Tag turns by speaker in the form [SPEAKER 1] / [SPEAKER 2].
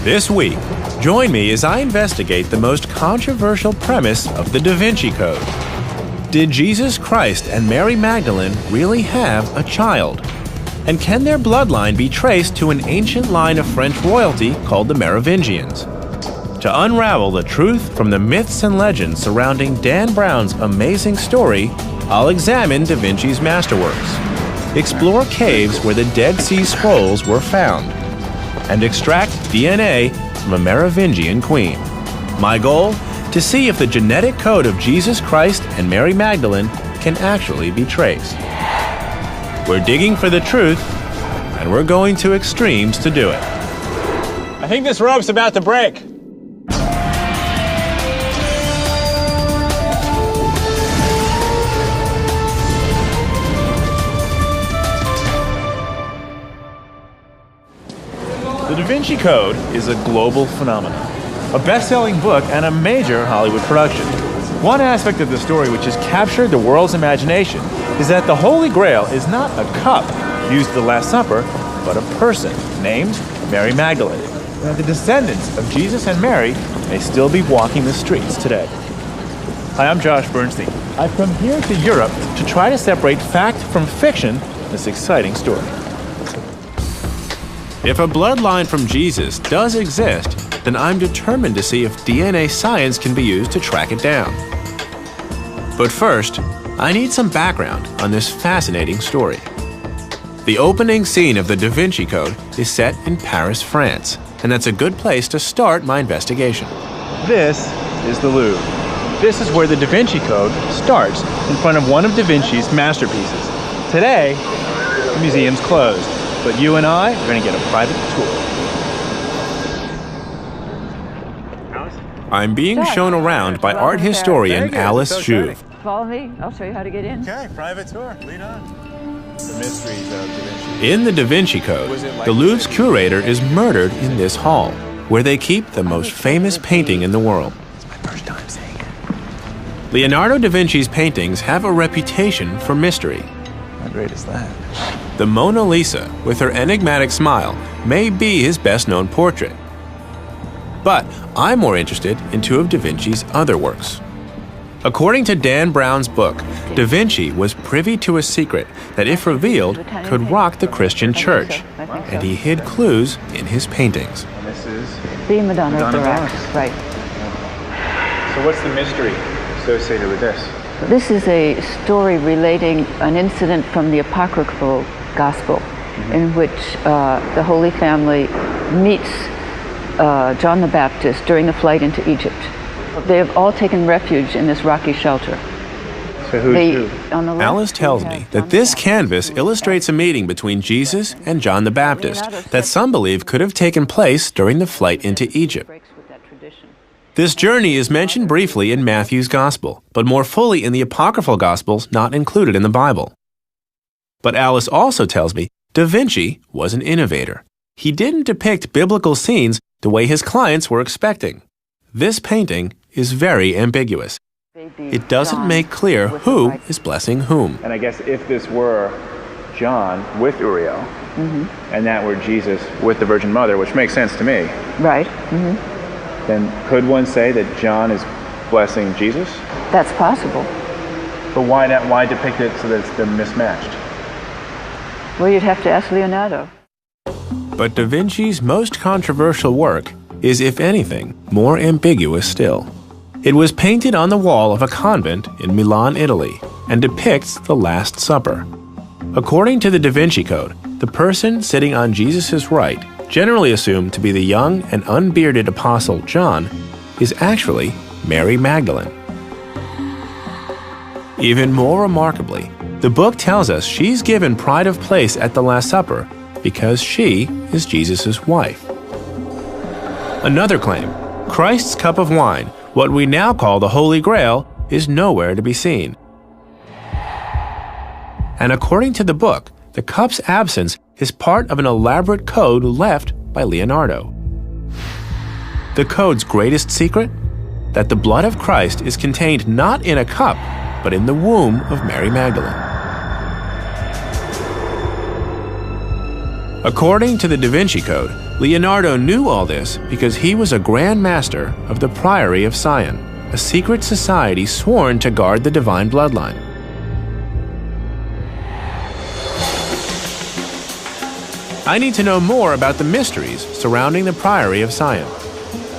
[SPEAKER 1] This week, join me as I investigate the most controversial premise of the Da Vinci Code. Did Jesus Christ and Mary Magdalene really have a child? And can their bloodline be traced to an ancient line of French royalty called the Merovingians? To unravel the truth from the myths and legends surrounding Dan Brown's amazing story, I'll examine Da Vinci's masterworks, explore caves where the Dead Sea Scrolls were found, and extract DNA from a Merovingian queen. My goal? To see if the genetic code of Jesus Christ and Mary Magdalene can actually be traced. We're digging for the truth, and we're going to extremes to do it.
[SPEAKER 2] I think this rope's about to break.
[SPEAKER 1] The Da Vinci Code is a global phenomenon, a best-selling book and a major Hollywood production. One aspect of the story which has captured the world's imagination is that the Holy Grail is not a cup used at the Last Supper, but a person named Mary Magdalene. And the descendants of Jesus and Mary may still be walking the streets today. Hi, I'm Josh Bernstein. I've come here to Europe to try to separate fact from fiction in this exciting story. If a bloodline from Jesus does exist, then I'm determined to see if DNA science can be used to track it down. But first, I need some background on this fascinating story. The opening scene of the Da Vinci Code is set in Paris, France, and that's a good place to start my investigation. This is the Louvre. This is where the Da Vinci Code starts, in front of one of Da Vinci's masterpieces. Today, the museum's closed, but you and I are going to get a private tour. I'm being shown around by art historian Alice Jouve.
[SPEAKER 3] Follow me, I'll show you how to get in.
[SPEAKER 2] Okay, private tour, lead on. The mysteries of Da Vinci.
[SPEAKER 1] In the Da Vinci Code, the Louvre's curator is murdered in this hall, where they keep the most famous painting in the world.
[SPEAKER 2] It's my first time seeing it.
[SPEAKER 1] Leonardo da Vinci's paintings have a reputation for mystery.
[SPEAKER 2] How great is that?
[SPEAKER 1] The Mona Lisa, with her enigmatic smile, may be his best-known portrait. But I'm more interested in two of Da Vinci's other works. According to Dan Brown's book, Da Vinci was privy to a secret that, if revealed, could rock the Christian church, and he hid clues in his paintings.
[SPEAKER 2] And this is
[SPEAKER 3] The Madonna of the
[SPEAKER 2] Madonna.
[SPEAKER 3] Rocks, right.
[SPEAKER 2] So what's the mystery associated with this?
[SPEAKER 3] This is a story relating an incident from the Apocryphal Gospel in which the Holy Family meets John the Baptist during the flight into Egypt. They have all taken refuge in this rocky shelter.
[SPEAKER 2] So who's who?
[SPEAKER 3] On the left,
[SPEAKER 1] Alice tells me that this canvas illustrates a meeting between Jesus and John the Baptist that some believe could have taken place during the flight into Egypt. This journey is mentioned briefly in Matthew's Gospel, but more fully in the Apocryphal Gospels not included in the Bible. But Alice also tells me Da Vinci was an innovator. He didn't depict biblical scenes the way his clients were expecting. This painting is very ambiguous. It doesn't make clear who is blessing whom.
[SPEAKER 2] And I guess if this were John with Uriel, and that were Jesus with the Virgin Mother, which makes sense to me,
[SPEAKER 3] Right.
[SPEAKER 2] then could one say that John is blessing Jesus?
[SPEAKER 3] That's possible.
[SPEAKER 2] But why not? Why depict it so that they're mismatched?
[SPEAKER 3] Well, you'd have to ask Leonardo.
[SPEAKER 1] But Da Vinci's most controversial work is, if anything, more ambiguous still. It was painted on the wall of a convent in Milan, Italy, and depicts the Last Supper. According to the Da Vinci Code, the person sitting on Jesus' right, generally assumed to be the young and unbearded apostle John, is actually Mary Magdalene. Even more remarkably, the book tells us she's given pride of place at the Last Supper because she is Jesus' wife. Another claim, Christ's cup of wine, what we now call the Holy Grail, is nowhere to be seen. And according to the book, the cup's absence is part of an elaborate code left by Leonardo. The code's greatest secret? That the blood of Christ is contained not in a cup, but in the womb of Mary Magdalene. According to the Da Vinci Code, Leonardo knew all this because he was a Grand Master of the Priory of Sion, a secret society sworn to guard the divine bloodline. I need to know more about the mysteries surrounding the Priory of Sion.